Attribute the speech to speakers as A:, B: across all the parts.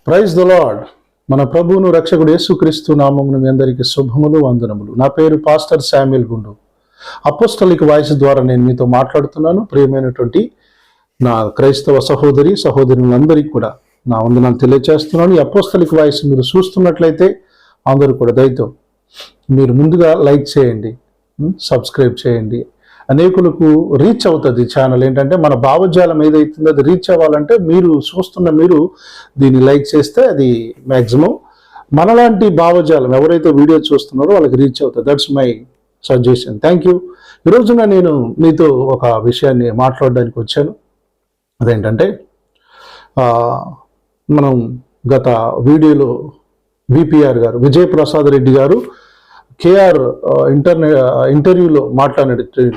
A: Praise the lord. మన ప్రభువును రక్షకుడు యేసుక్రీస్తు నామమున మీ అందరికీ శుభములు, వందనములు. నా పేరు పాస్టర్ శామ్యుల్ గుండు. అపోస్తలిక్ వాయిస్ ద్వారా నేను మీతో మాట్లాడుతున్నాను. ప్రియమైనటువంటి నా క్రైస్తవ సహోదరులందరికీ కూడా నా వందనాలు తెలియజేస్తున్నాను. ఈ అపోస్తలిక్ వాయిస్ మీరు చూస్తున్నట్లయితే అందరూ కూడా దయతో మీరు ముందుగా లైక్ చేయండి, సబ్స్క్రైబ్ చేయండి. అనేకులకు రీచ్ అవుతుంది ఛానల్. ఏంటంటే మన భావజాలం ఏదైతుందో అది రీచ్ అవ్వాలంటే మీరు దీన్ని లైక్ చేస్తే అది మ్యాక్సిమం మనలాంటి భావజాలం ఎవరైతే వీడియో చూస్తున్నారో వాళ్ళకి రీచ్ అవుతుంది. That's my suggestion. Thank you. ఈరోజున నేను మీతో ఒక విషయాన్ని మాట్లాడడానికి వచ్చాను. అదేంటంటే మనం గత వీడియోలో విపిఆర్ గారు, విజయప్రసాద్ రెడ్డి గారు కేఆర్ ఇంటర్వ్యూలో మాట్లాడిన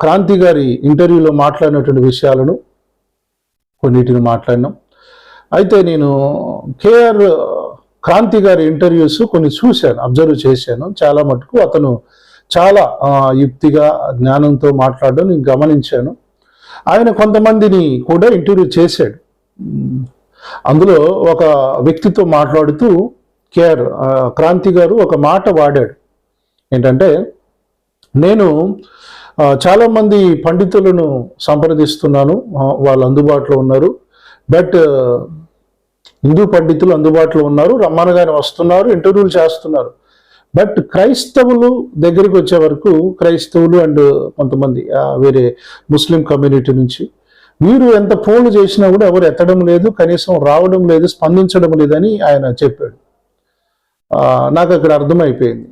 A: క్రాంతి గారి ఇంటర్వ్యూలో మాట్లాడినటువంటి విషయాలను కొన్నిటిని మాట్లాడినాం. అయితే నేను కేఆర్ క్రాంతి గారి ఇంటర్వ్యూస్ కొన్ని చూశాను, అబ్జర్వ్ చేశాను. చాలా మటుకు అతను చాలా యుక్తిగా జ్ఞానంతో మాట్లాడడం నేను గమనించాను. ఆయన కొంతమందిని కూడా ఇంటర్వ్యూ చేశాడు. అందులో ఒక వ్యక్తితో మాట్లాడుతూ కేఆర్ క్రాంతి గారు ఒక మాట వాడాడు. ఏంటంటే, నేను చాలామంది పండితులను సంప్రదిస్తున్నాను, వాళ్ళు అందుబాటులో ఉన్నారు. బట్ హిందూ పండితులు అందుబాటులో ఉన్నారు, రమ్మనగానే వస్తున్నారు, ఇంటర్వ్యూలు చేస్తున్నారు. బట్ క్రైస్తవులు దగ్గరికి వచ్చే వరకు, క్రైస్తవులు అండ్ కొంతమంది వేరే ముస్లిం కమ్యూనిటీ నుంచి వీరు ఎంత ఫోన్లు చేసినా కూడా ఎవరు ఎత్తడం లేదు, కనీసం రావడం లేదు, స్పందించడం లేదని ఆయన చెప్పాడు. నాకు అక్కడ అర్థమైపోయింది,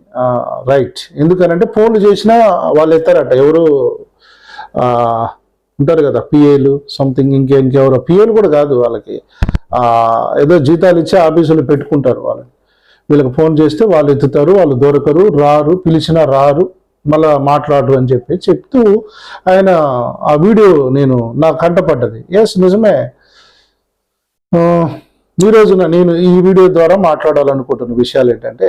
A: రైట్. ఎందుకనంటే ఫోన్లు చేసినా వాళ్ళు ఎత్తారట. ఎవరు ఉంటారు కదా పిఏలు, సంథింగ్ ఇంకెవరో పిఏలు కూడా కాదు, వాళ్ళకి ఏదో జీతాలు ఇచ్చి ఆఫీసులు పెట్టుకుంటారు. వాళ్ళని వీళ్ళకి ఫోన్ చేస్తే వాళ్ళు ఎత్తుతారు, వాళ్ళు దొరకరు, రారు, పిలిచినా రారు, మళ్ళా మాట్లాడరు అని చెప్తూ ఆయన ఆ వీడియో నాకు కంటపడ్డది. ఎస్, నిజమే. ఈ రోజున నేను ఈ వీడియో ద్వారా మాట్లాడాలనుకుంటున్న విషయాలు ఏంటంటే,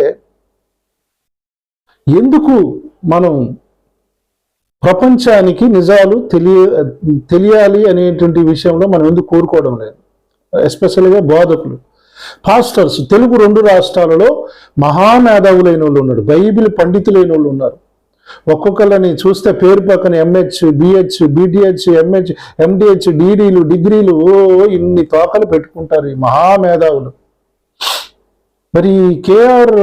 A: ఎందుకు మనం ప్రపంచానికి నిజాలు తెలియాలి అనేటువంటి విషయంలో మనం ఎందుకు కోరుకోవడం లేదు? ఎస్పెషల్గా బోధకులు, పాస్టర్స్. తెలుగు 2 రాష్ట్రాలలో మహామేధావులైన వాళ్ళు ఉన్నారు, బైబిల్ పండితులైన వాళ్ళు ఉన్నారు. ఒక్కొక్కరిని చూస్తే పేరు పక్కన ఎంహెచ్, బిహెచ్, బిటిహెచ్, ఎంహెచ్, ఎండిహెచ్, డిడీలు, డిగ్రీలు, ఇన్ని తోకలు పెట్టుకుంటారు ఈ మహామేధావులు. మరి కేఆర్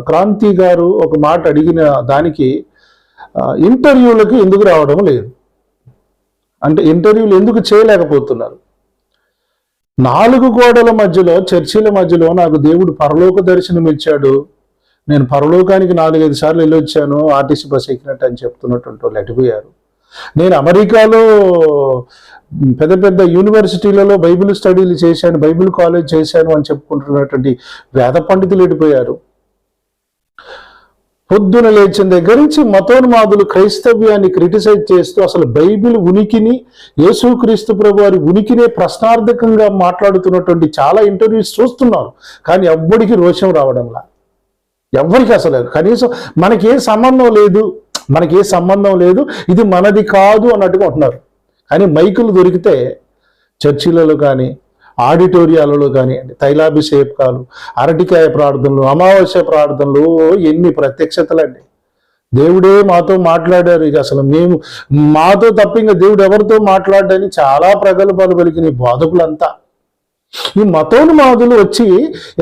A: క్రాంతి గారు ఒక మాట అడిగిన దానికి ఇంటర్వ్యూలకు ఎందుకు రావడం లేదు, అంటే ఇంటర్వ్యూలు ఎందుకు చేయలేకపోతున్నారు? 4 గోడల మధ్యలో, చర్చిల మధ్యలో నాకు దేవుడు పరలోక దర్శనం ఇచ్చాడు, నేను పరలోకానికి 4-5 సార్లు వెళ్ళొచ్చాను, ఆర్టీసీ బస్ ఎక్కినట్టు అని చెప్తున్నటువంటి వాళ్ళు అడిపోయారు. నేను అమెరికాలో పెద్ద పెద్ద యూనివర్సిటీలలో బైబిల్ స్టడీలు చేశాను, బైబిల్ కాలేజ్ చేశాను అని చెప్పుకుంటున్నటువంటి వేద పండితులు ఎడిపోయారు. పొద్దున లేచిన దగ్గర నుంచి మతోన్మాదులు క్రైస్తవ్యాన్ని క్రిటిసైజ్ చేస్తూ అసలు బైబిల్ ఉనికిని, యేసుక్రీస్తు ప్రభు వారి ఉనికినే ప్రశ్నార్థకంగా మాట్లాడుతున్నటువంటి చాలా ఇంటర్వ్యూస్ చూస్తున్నారు. కానీ ఎవ్వడికి రోషం రావడంలా, ఎవరికి అసలు కనీసం మనకే సంబంధం లేదు, ఇది మనది కాదు అన్నట్టుగా ఉంటున్నారు. కానీ మైకులు దొరికితే చర్చిలలో కానీ, ఆడిటోరియాలలో కానీ తైలాభిషేకాలు, అరటికాయ ప్రార్థనలు, అమావాస్య ప్రార్థనలు, ఎన్ని ప్రత్యక్షతలండి. దేవుడే మాతో మాట్లాడారు. ఇక అసలు మాతో తప్ప ఇంకా దేవుడు ఎవరితో మాట్లాడని చాలా ప్రగల్భాలు పలికిన బోధకులంతా ఈ మతోన్మాదులు వచ్చి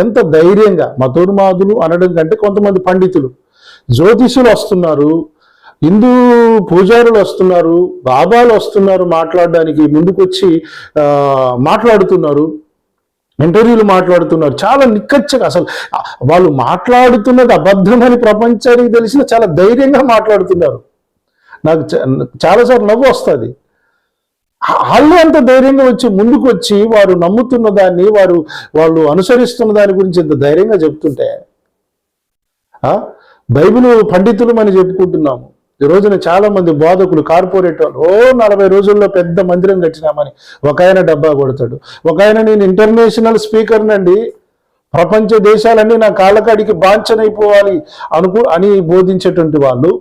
A: ఎంత ధైర్యంగా, మతోన్మాదులు అనడం కంటే కొంతమంది పండితులు, జ్యోతిషులు వస్తున్నారు, హిందూ పూజారులు వస్తున్నారు, బాబాలు వస్తున్నారు, మాట్లాడడానికి ముందుకొచ్చి మాట్లాడుతున్నారు, ఇంటర్వ్యూలు మాట్లాడుతున్నారు. చాలా నిక్కచ్చగా, అసలు వాళ్ళు మాట్లాడుతున్నది అబద్ధమని ప్రపంచానికి తెలిసిన చాలా ధైర్యంగా మాట్లాడుతున్నారు. నాకు చాలాసార్లు నవ్వు వస్తుంది. వాళ్ళు అంత ధైర్యంగా వచ్చి ముందుకు వచ్చి వారు నమ్ముతున్న దాన్ని, వాళ్ళు అనుసరిస్తున్న దాని గురించి ఎంత ధైర్యంగా చెప్తుంటే, బైబిల్ పండితులు అని చెప్పుకుంటున్నాము. ఈ రోజున చాలా మంది బోధకులు, కార్పొరేట్ వాళ్ళు 40 రోజుల్లో పెద్ద మందిరం కట్టినామని ఒక ఆయన డబ్బా కొడతాడు. ఒక ఆయన నేను ఇంటర్నేషనల్ స్పీకర్నండి, ప్రపంచ దేశాలన్నీ నా కాళ్ళకాడికి బాంఛనైపోవాలి అని బోధించేటువంటి వాళ్ళు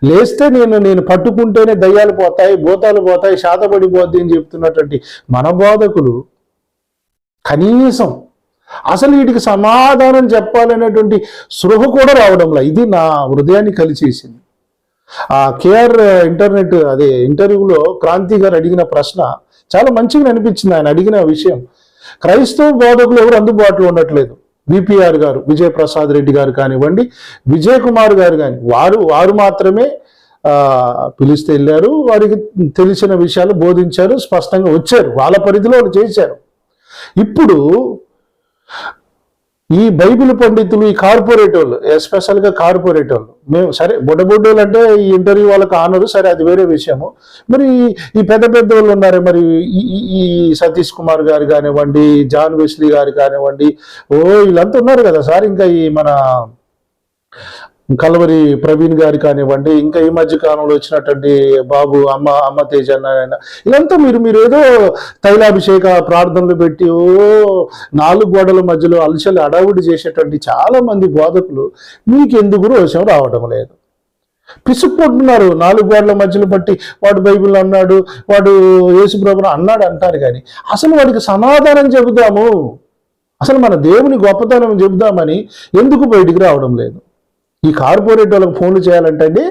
A: లేస్తే నేను పట్టుకుంటేనే దయ్యాలు పోతాయి, భూతాలు పోతాయి, శాతపడిపోద్ది అని చెప్తున్నటువంటి మన బోధకులు కనీసం అసలు వీటికి సమాధానం చెప్పాలనేటువంటి స్పృహ కూడా రావడంలా. ఇది నా హృదయాన్ని కలిచేసింది. ఆ కేఆర్ ఇంటర్వ్యూలో క్రాంతి గారు అడిగిన ప్రశ్న చాలా మంచిగా అనిపించింది. ఆయన అడిగిన విషయం, క్రైస్తవ బోధకులు ఎవరు అందుబాటులో ఉండట్లేదు. విపిఆర్ గారు, విజయ్ ప్రసాద్ రెడ్డి గారు కానివ్వండి, విజయ్ కుమార్ గారు కానీ వారు మాత్రమే పిలిస్తే వెళ్ళారు, వారికి తెలిసిన విషయాలు బోధించారు, స్పష్టంగా వచ్చారు, వాళ్ళ పరిధిలో వాళ్ళు చేశారు. ఇప్పుడు ఈ బైబిల్ పండితులు, ఈ కార్పొరేట్ వాళ్ళు, ఎస్పెషల్గా కార్పొరేట్ వాళ్ళు, మేము సరే బుడ్డబుడ్డోళ్ళు అంటే ఈ ఇంటర్వ్యూ వాళ్ళకి ఆనరు, సరే అది వేరే విషయము. మరి ఈ పెద్ద పెద్ద వాళ్ళు ఉన్నారు, మరి ఈ సతీష్ కుమార్ గారు కానివ్వండి, జాన్ వెస్లీ గారు కానివ్వండి, వీళ్ళంతా ఉన్నారు కదా సార్. ఇంకా ఈ మన కలవరి ప్రవీణ్ గారు కానివ్వండి, ఇంకా ఈ మధ్య కాలంలో వచ్చినటువంటి బాబు అమ్మ తేజ అన్న, ఇదంతా మీరు ఏదో తైలాభిషేక ప్రార్థనలు పెట్టి 4 గోడల మధ్యలో అలసలు అడావుడి చేసేటువంటి చాలా మంది బోధకులు మీకు ఎందుకు రోషం రావడం లేదు? పిసుక్కుంటున్నారు. 4 గోడల మధ్యలో బట్టి వాడు బైబిల్ అన్నాడు, వాడు యేసుప్రభుని అన్నాడు అంటారు, కానీ అసలు వాడికి సమాధానం చెబుదాము, అసలు మన దేవుని గొప్పతనం చెబుదామని ఎందుకు బయటికి రావడం లేదు? ఈ కార్పొరేట్ వాళ్ళకి ఫోన్లు చేయాలంటే అండి,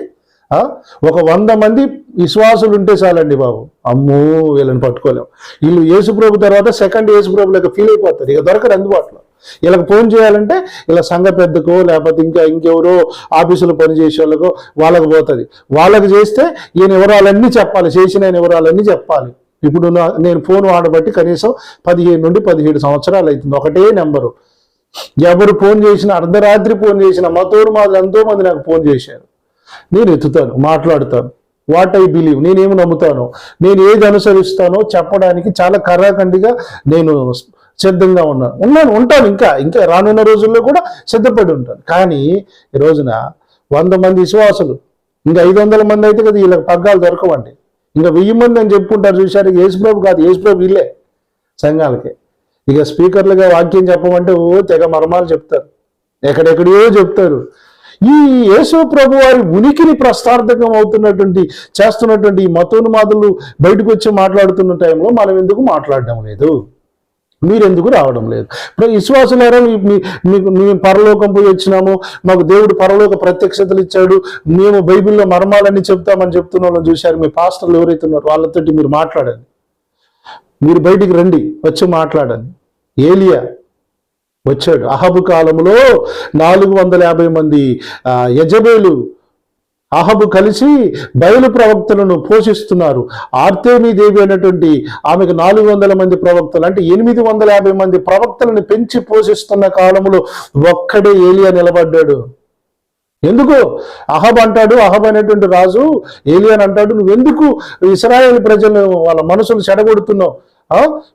A: ఒక 100 మంది విశ్వాసులు ఉంటే చాలండి బాబు, అమ్మో వీళ్ళని పట్టుకోలేం. వీళ్ళు యేసుప్రభు తర్వాత సెకండ్ యేసుప్రభు లెక్క ఫీల్ అయిపోతారు, ఇక దొరకరు అందుబాటులో. వీళ్ళకి ఫోన్ చేయాలంటే ఇలా సంఘ పెద్దకో లేకపోతే ఇంకెవరో ఆఫీసులో పనిచేసే వాళ్ళకో వాళ్ళకి పోతుంది. వాళ్ళకి చేస్తే ఈయన వివరాలన్నీ చెప్పాలి, చేసిన వివరాలన్నీ చెప్పాలి. ఇప్పుడు నేను ఫోన్ వాడబట్టి కనీసం 15 నుండి 17 సంవత్సరాలు అవుతుంది, ఒకటే నెంబరు. ఎవరు ఫోన్ చేసినా, అర్ధరాత్రి ఫోన్ చేసినా, మతోరు మాది ఎంతో మంది నాకు ఫోన్ చేశారు. నేను ఎత్తుతాను, మాట్లాడుతాను. వాట్ ఐ బిలీవ్, నేనేమి నమ్ముతానో, నేను ఏది అనుసరిస్తానో చెప్పడానికి చాలా కర్రాఖండిగా నేను సిద్ధంగా ఉంటాను. ఇంకా రానున్న రోజుల్లో కూడా సిద్ధపడి ఉంటాను. కానీ ఈ రోజున 100 మంది విశ్వాసులు, ఇంకా 500 మంది అయితే కదా వీళ్ళకి పగ్గాలు దొరకవండి. ఇంకా 1000 మంది అని చెప్పుకుంటారు చూశారు. యేసుప్రభు కాదు, యేసుప్రభు వీళ్ళే సంఘాలకి. ఇక స్పీకర్లుగా వాక్యం చెప్పమంటే తెగ మర్మాలు చెప్తారు, ఎక్కడెక్కడో చెప్తారు. ఈ యేసు ప్రభు వారి ఉనికిని ప్రస్తార్థకం చేస్తున్నటువంటి ఈ మతోన్మాదులు బయటకు వచ్చి మాట్లాడుతున్న టైంలో మనం ఎందుకు మాట్లాడడం లేదు? మీరెందుకు రావడం లేదు? విశ్వాసులారా, మేము పరలోకం పోయి వచ్చినాము, మాకు దేవుడు పరలోక ప్రత్యక్షతలు ఇచ్చాడు, మేము బైబిల్లో మర్మాలన్నీ చెప్తామని చెప్తున్న వాళ్ళని చూశారు. మీ పాస్టర్లు ఎవరైతే ఉన్నారో వాళ్ళతోటి మీరు మాట్లాడండి, మీరు బయటికి రండి, వచ్చి మాట్లాడండి. ఏలియా వచ్చాడు. అహబు కాలంలో 450 మంది యజబేలు అహబు కలిసి బయలు ప్రవక్తలను పోషిస్తున్నారు. ఆర్తేమీ దేవి అనేటువంటి ఆమెకు 400 మంది ప్రవక్తలు, అంటే 850 మంది ప్రవక్తలను పెంచి పోషిస్తున్న కాలంలో ఒక్కడే ఏలియా నిలబడ్డాడు. ఎందుకు? అహబ్ అనేటువంటి రాజు ఏలియాని అంటాడు, నువ్వెందుకు ఇశ్రాయేలు ప్రజలు వాళ్ళ మనసులు చెడగొడుతున్నావు?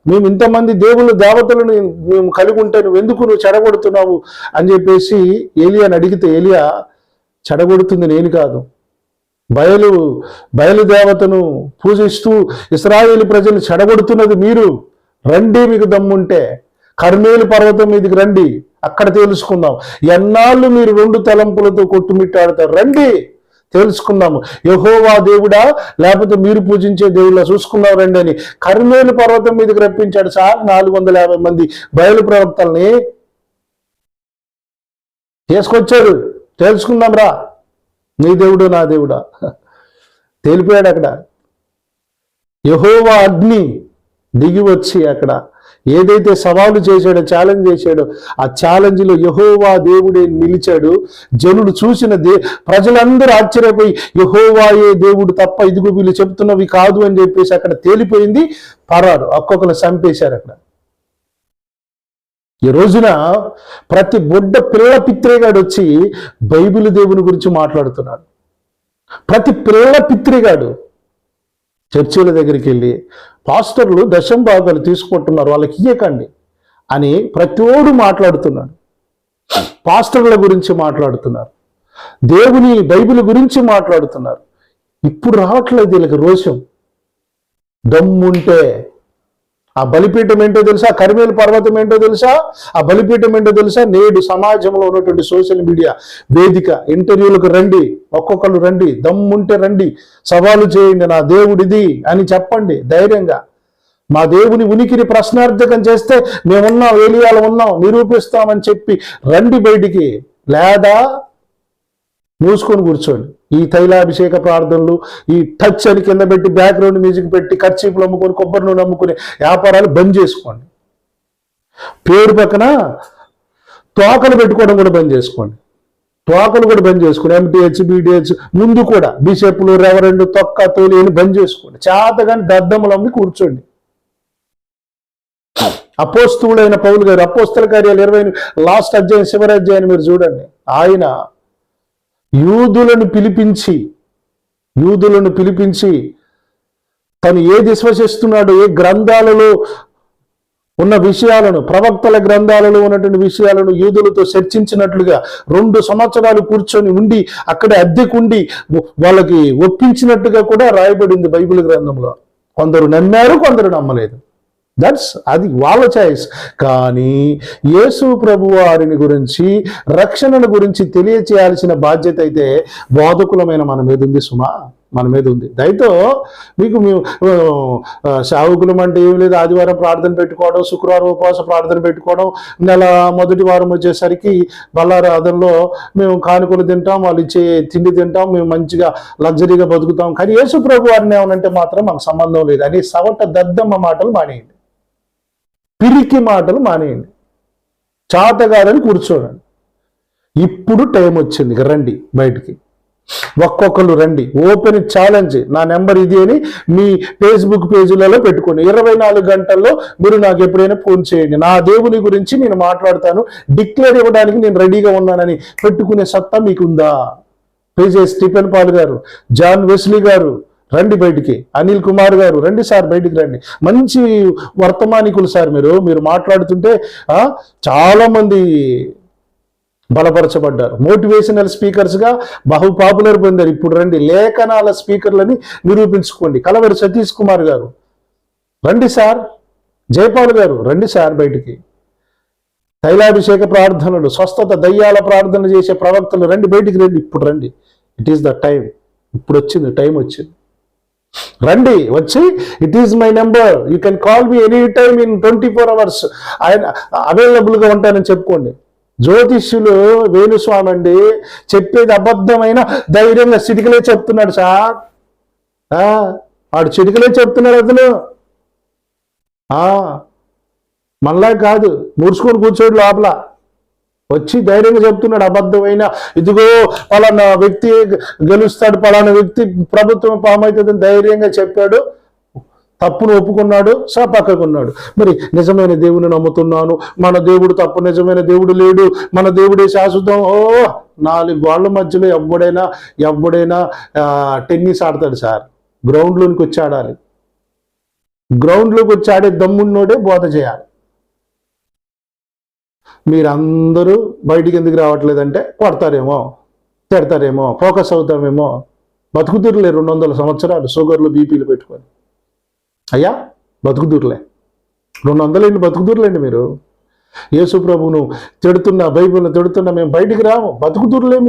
A: మేము ఇంతమంది దేవతలను మేము కలిగి ఉంటే నువ్వు చెడగొడుతున్నావు అని చెప్పేసి ఏలియాని అడిగితే, ఏలియా చెడగొడుతుంది నేను కాదు, బయలు దేవతను పూజిస్తూ ఇశ్రాయేలు ప్రజలు చెడగొడుతున్నది మీరు. రండి, మీకు దమ్ముంటే కర్మేలు పర్వతం మీదకి రండి, అక్కడ తెలుసుకుందాం. ఎన్నాళ్ళు మీరు 2 తలంపులతో కొట్టుమిట్టాడతారు? రండి, తెలుసుకుందాము. యెహోవా దేవుడా లేకపోతే మీరు పూజించే దేవుళ్ళ చూసుకుందాం రండి అని కర్మేలు పర్వతం మీదకి రప్పించాడు సార్. 450 మంది బయలు ప్రవక్తల్ని తీసుకొచ్చారు. తెలుసుకుందాం రా, నీ దేవుడు నా దేవుడా తేలిపోయాడు. అక్కడ యెహోవా అగ్ని దిగి వచ్చి అక్కడ ఏదైతే సవాలు చేశాడో, ఛాలెంజ్ చేశాడో, ఆ ఛాలెంజ్లో యెహోవా దేవుడే నిలిచాడు. జనులు ప్రజలందరూ ఆశ్చర్యపోయి యెహోవాయే దేవుడు తప్ప ఇదిగో వీళ్ళు చెప్తున్నవి కాదు అని చెప్పేసి అక్కడ తేలిపోయింది. పరారు, ఒక్కొక్కరు చంపేశారు. అక్కడ ఈ రోజున ప్రతి పిల్ల పిత్రేగాడు వచ్చి బైబిల్ దేవుని గురించి మాట్లాడుతున్నాడు. ప్రతి పిల్ల పిత్రిగాడు చర్చిల దగ్గరికి వెళ్ళి పాస్టర్లు దశంభాగాలు తీసుకుంటున్నారు, వాళ్ళకి ఇయ్యకండి అని ప్రతిోడు మాట్లాడుతున్నాడు. పాస్టర్ల గురించి మాట్లాడుతున్నారు, దేవుని బైబిల్ గురించి మాట్లాడుతున్నారు. ఇప్పుడు రావట్లేదు వీళ్ళకి రోషం. దమ్ముంటే ఆ బలిపీఠం ఏంటో తెలుసా? కర్మేలు పర్వతం ఏంటో తెలుసా? ఆ బలిపీఠం ఏంటో తెలుసా? నేడు సమాజంలో ఉన్నటువంటి సోషల్ మీడియా వేదిక, ఇంటర్వ్యూలకు రండి, ఒక్కొక్కరు రండి, దమ్ముంటే రండి, సవాలు చేయండి, నా దేవుడిది అని చెప్పండి ధైర్యంగా. మా దేవుని ఉనికిని ప్రశ్నార్థకం చేస్తే మేమున్నాం, ఏలియాలో ఉన్నాం, నిరూపిస్తామని చెప్పి రండి బయటికి. లేదా మూసుకొని కూర్చోండి. ఈ తైలాభిషేక ప్రార్థనలు, ఈ టచ్ అని కింద పెట్టి బ్యాక్గ్రౌండ్ మ్యూజిక్ పెట్టి కర్చీపులు అమ్ముకొని కొబ్బరి నూనె అమ్ముకునే వ్యాపారాలు బంద్ చేసుకోండి. పేరు పక్కన తోకలు పెట్టుకోవడం కూడా బంద్ చేసుకోండి. తోకలు కూడా బంద్ చేసుకోండి. ఎంటీహెచ్, బీడీహెచ్ ముందు కూడా బిషప్లు, రెవరెండ్, తొక్క, తోలి అని బంద్ చేసుకోండి. చేతగాని దద్దములమ్మి కూర్చోండి. అపోస్తువుడైన పౌలు గారు అపోస్తల కార్యాలు 20 లాస్ట్ అధ్యాయం, చివరి అధ్యాయాన్ని మీరు చూడండి. ఆయన యూదులను పిలిపించి తను ఏది విశ్వసిస్తున్నాడో, ఏ గ్రంథాలలో ఉన్న విషయాలను, ప్రవక్తల గ్రంథాలలో ఉన్నటువంటి విషయాలను యూదులతో చర్చించినట్లుగా 2 సంవత్సరాలు కూర్చొని ఉండి అక్కడే అద్దెకుండి వాళ్ళకి ఒప్పించినట్టుగా కూడా రాయబడింది బైబిల్ గ్రంథంలో. కొందరు నమ్మారు, కొందరు నమ్మలేదు. అది వాళ్ళ చాయిస్. కానీ యేసు ప్రభు వారిని గురించి, రక్షణను గురించి తెలియచేయాల్సిన బాధ్యత అయితే బోధకులమైన మన మీద ఉంది సుమా, మన మీద ఉంది. దయతో మీకు మేము సావుకులం అంటే ఏం లేదు. ఆదివారం ప్రార్థన పెట్టుకోవడం, శుక్రవారం ఉపవాస ప్రార్థన పెట్టుకోవడం, నెల మొదటి వారం వచ్చేసరికి బల్లారాధనలో మేము కానుకలు తింటాం, వాళ్ళు ఇచ్చే తిండి తింటాం, మేము మంచిగా లగ్జరీగా బతుకుతాం. కానీ యేసు ప్రభు వారిని ఏమనంటే మాత్రం మాకు సంబంధం లేదు అని సవట దద్దమ్మ మాటలు మానేయండి, పిరికి మాటలు మానేయండి, చాతగాదని కూర్చోడండి. ఇప్పుడు టైం వచ్చింది, రండి బయటికి, ఒక్కొక్కరు రండి. ఓపెన్ ఛాలెంజ్, నా నెంబర్ ఇది అని మీ ఫేస్బుక్ పేజీలలో పెట్టుకోండి. 24 గంటల్లో మీరు నాకు ఎప్పుడైనా ఫోన్ చేయండి. నా దేవుని గురించి నేను మాట్లాడతాను, డిక్లేర్ ఇవ్వడానికి నేను రెడీగా ఉన్నానని పెట్టుకునే సత్తా మీకుందా? పేజే స్టీఫెన్ పాల్ గారు, జాన్ వెస్లీ గారు రండి బయటికి, అనిల్ కుమార్ గారు రండి సార్, బయటికి రండి. మంచి వర్తమానికులు సార్ మీరు మాట్లాడుతుంటే చాలా మంది బలపరచబడ్డారు. మోటివేషనల్ స్పీకర్స్గా బహు పాపులర్ పొందారు. ఇప్పుడు రండి, లేఖనాల స్పీకర్లని నిరూపించుకోండి. కలవరి సతీష్ కుమార్ గారు రండి సార్, జయపాల్ గారు రండి సార్ బయటికి. తైలాభిషేక ప్రార్థనలు, స్వస్థత, దయ్యాల ప్రార్థన చేసే ప్రవక్తలు రండి బయటికి, రండి ఇప్పుడు రండి. It is the time. ఇప్పుడు వచ్చింది, టైం వచ్చింది. రండి, వచ్చి it is my number, you can call me any time in 24 hours, ఆయన అవైలబుల్గా ఉంటానని చెప్పుకోండి. జ్యోతిష్యులు వేణుస్వామి అండి చెప్పేది అబద్ధమైన ధైర్యంగా చిటికలే చెప్తున్నాడు సార్. వాడు చిటికలే చెప్తున్నాడు అతను, మళ్ళా కాదు ముడుచుకొని కూర్చోడు, లోపల వచ్చి ధైర్యంగా చెప్తున్నాడు. అబద్ధమైన ఇదిగో పలానా వ్యక్తి గెలుస్తాడు, పలానా వ్యక్తి ప్రభుత్వం పామవుతుందని ధైర్యంగా చెప్పాడు. తప్పును ఒప్పుకున్నాడు, పక్కకున్నాడు. మరి నిజమైన దేవుని నమ్ముతున్నాను, మన దేవుడు తప్పు, నిజమైన దేవుడు లేడు, మన దేవుడే శాశ్వతం. 4 గోళ్ల మధ్యలో ఎవడైనా టెన్నిస్ ఆడతాడు సార్. గ్రౌండ్లోనికి వచ్చి ఆడాలి. గ్రౌండ్లోకి వచ్చి ఆడే దమ్మున్నోడే బోధ చేయాలి. మీరందరూ బయటికి ఎందుకు రావట్లేదంటే కొడతారేమో, తిడతారేమో, ఫోకస్ అవుతామేమో. బతుకుతురులే 200 సంవత్సరాలు షుగర్లు, బీపీలు పెట్టుకొని. అయ్యా బతుకుదూరులే, 200 బతుకుదూరులేండి. మీరు యేసు ప్రభువును తిడుతున్నా, బైబిల్ని తిడుతున్నా మేము బయటికి రాము, బతుకుదూరులే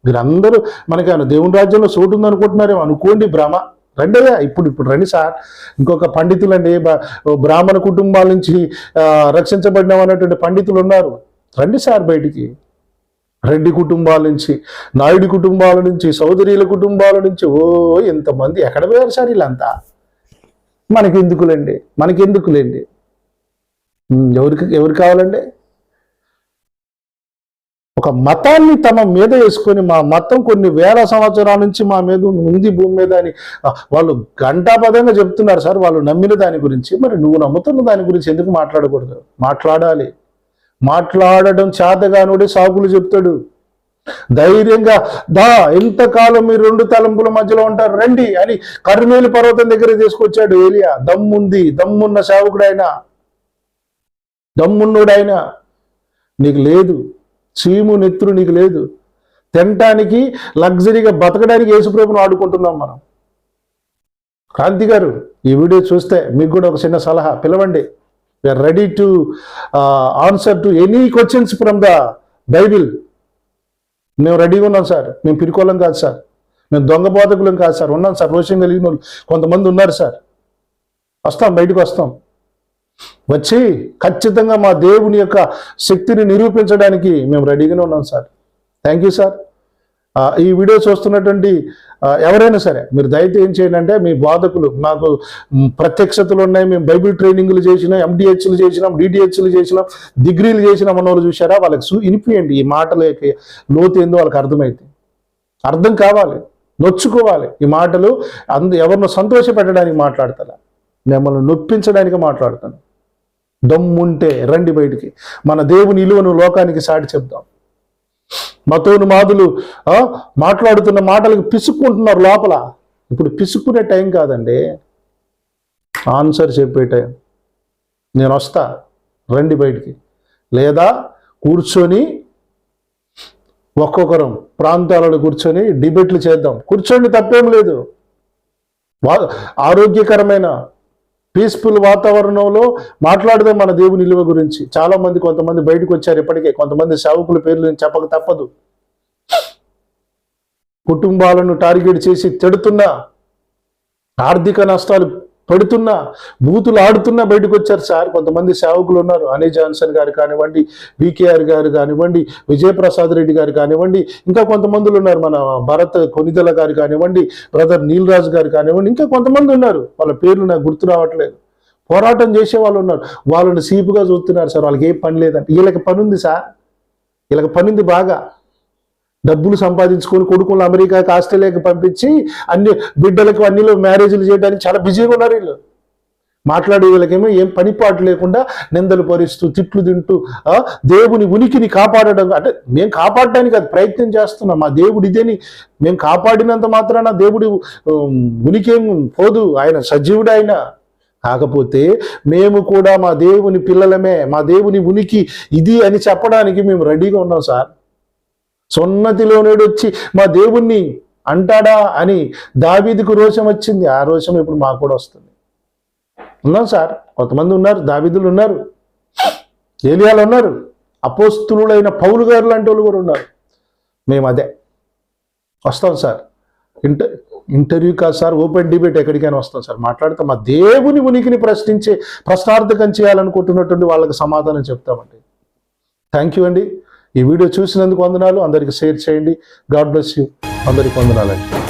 A: మీరందరూ. మనకి దేవుని రాజ్యంలో చోటు ఉందనుకుంటున్నారేమో, అనుకోండి భ్రమ. రండి అయ్యా, ఇప్పుడు రండి సార్. ఇంకొక పండితులండి, బ్రాహ్మణ కుటుంబాల నుంచి రక్షించబడిన అన్నటువంటి పండితులు ఉన్నారు. రండి సార్ బయటికి. రెడ్డి కుటుంబాల నుంచి, నాయుడు కుటుంబాల నుంచి, సోదరీల కుటుంబాల నుంచి, ఇంతమంది ఎక్కడ పోయారు సార్ వీళ్ళంతా? మనకెందుకులేండి. ఎవరు కావాలండి? ఒక మతాన్ని తమ మీద వేసుకొని, మా మతం కొన్ని వేల సంవత్సరాల నుంచి మా మీద ఉంది భూమి మీద అని వాళ్ళు ఘంటాపదంగా చెప్తున్నారు సార్, వాళ్ళు నమ్మిన దాని గురించి. మరి నువ్వు నమ్ముతున్న దాని గురించి ఎందుకు మాట్లాడకూడదు? మాట్లాడాలి. మాట్లాడడం చేతగానుడే సాకులు చెప్తాడు. ధైర్యంగా ఎంతకాలం మీరు 2 తలంపుల మధ్యలో ఉంటారు, రండి అని కర్మేలు పర్వతం దగ్గర తీసుకొచ్చాడు ఏలియా. దమ్మున్న సేవకుడైనా, దమ్మున్నోడైనా. నీకు లేదు, చీము నెత్తురు నీకు లేదు. తినటానికి, లగ్జరీగా బతకడానికి యేసుప్రభుని ఆడుకుంటున్నాం మనం. క్రాంతి గారు ఈ వీడియో చూస్తే మీకు కూడా ఒక చిన్న సలహా, పిలవండి. We are ready to answer to any questions from the Bible. మేము రెడీగా ఉన్నాం సార్. మేము పిరికోలం కాదు సార్, మేము దొంగ బోధకులం కాదు సార్. ఉన్నాం సార్, రోషం కలిగిన వాళ్ళు కొంతమంది ఉన్నారు సార్. వస్తాం, బయటకు వస్తాం. వచ్చి ఖచ్చితంగా మా దేవుని యొక్క శక్తిని నిరూపించడానికి మేము రెడీగానే ఉన్నాం సార్. Thank you sir. ఈ వీడియో చూస్తున్నటువంటి ఎవరైనా సరే మీరు దయచేసి ఏం చేయండి అంటే, మీ బోధకులు మాకు ప్రత్యక్షతలు ఉన్నాయి, మేము బైబిల్ ట్రైనింగ్లు చేసినాం, MDHలు చేసినాం, DDHలు చేసినాం, డిగ్రీలు చేసినాం అన్నవాళ్ళు చూసారా, వాళ్ళకి వినిపియండి. ఈ మాటలకి లోతు ఏందో వాళ్ళకి అర్థం కావాలి, నొచ్చుకోవాలి. ఈ మాటలు ఎవరినో సంతోషపెట్టడానికి మాట్లాడతారా, మిమ్మల్ని నొప్పించడానికి మాట్లాడతాను. దమ్ముంటే రండి బయటికి, మన దేవుని విలువను లోకానికి సాటి చెప్దాం. మతోను మాదులు మాట్లాడుతున్న మాటలకు పిసుక్కుంటున్నారు లోపల. ఇప్పుడు పిసుక్కునే టైం కాదండి, ఆన్సర్ చెప్పే టైం. నేను వస్తా, రండి బయటికి. లేదా కూర్చొని ఒక్కొక్కరం ప్రాంతాలలో కూర్చొని డిబేట్లు చేద్దాం. కూర్చోండి, తప్పేం లేదు. ఆరోగ్యకరమైన పీస్ఫుల్ వాతావరణంలో మాట్లాడదాం మన దేవుని విలువ గురించి. చాలా మంది కొంతమంది బయటకు వచ్చారు ఇప్పటికే, కొంతమంది సేవకుల పేర్లు చెప్పక తప్పదు. కుటుంబాలను టార్గెట్ చేసి తిడుతున్నా, ఆర్థిక నష్టాలు పడుతున్నా, బూతులు ఆడుతున్నా బయటకు వచ్చారు సార్. కొంతమంది సేవకులు ఉన్నారు, అనీ జాన్సన్ గారు కానివ్వండి, BKR గారు కానివ్వండి, విజయప్రసాద్ రెడ్డి గారు కానివ్వండి, ఇంకా కొంతమందిలు ఉన్నారు, మన భరత్ కొనిదల గారు కానివ్వండి, బ్రదర్ నీలరాజు గారు కానివ్వండి, ఇంకా కొంతమంది ఉన్నారు. వాళ్ళ పేర్లు నాకు గుర్తు రావట్లేదు. పోరాటం చేసే వాళ్ళు ఉన్నారు. వాళ్ళని సీపుగా చూస్తున్నారు సార్. వాళ్ళకి ఏం పని లేదంటే, వీళ్ళకి పని ఉంది సార్, వీళ్ళకి పని ఉంది బాగా. డబ్బులు సంపాదించుకొని కొడుకులు అమెరికాకి, ఆస్ట్రేలియాకి పంపించి అన్ని బిడ్డలకు అన్నిలో మ్యారేజ్లు చేయడానికి చాలా బిజీగా ఉన్నారు వీళ్ళు. మాట్లాడే వీళ్ళకేమో ఏం పనిపాటు లేకుండా నిందలు భరిస్తూ, తిట్లు తింటూ దేవుని ఉనికిని కాపాడడం. అంటే మేము కాపాడడానికి అది ప్రయత్నం చేస్తున్నాం. మా దేవుడు ఇదేని మేము కాపాడినంత మాత్రాన దేవుడి ఉనికేం పోదు, ఆయన సజీవుడు. ఆయన కాకపోతే మేము కూడా మా దేవుని పిల్లలమే, మా దేవుని ఉనికి ఇది అని చెప్పడానికి మేము రెడీగా ఉన్నాం సార్. సున్నతిలోనేడు వచ్చి మా దేవుణ్ణి అంటాడా అని దావీదుకు రోషం వచ్చింది. ఆ రోషం ఇప్పుడు మాకు కూడా వస్తుంది. ఉన్నాం సార్, కొంతమంది ఉన్నారు, దావీదులు ఉన్నారు, ఏలియాలు ఉన్నారు, అపోస్తులుడైన పౌలు గారు లాంటి వాళ్ళు కూడా ఉన్నారు. మేము అదే వస్తాం సార్. ఇంటర్వ్యూ కాదు సార్, ఓపెన్ డిబేట్ ఎక్కడికైనా వస్తాం సార్. మాట్లాడతాం, మా దేవుని ఉనికిని ప్రశ్నార్థకం చేయాలనుకుంటున్నటువంటి వాళ్ళకి సమాధానం చెప్తామండి. థ్యాంక్ యూ అండి. ఈ వీడియో చూసినందుకు వందనాలు. అందరికీ షేర్ చేయండి. God bless you. అందరికీ వందనాలండి.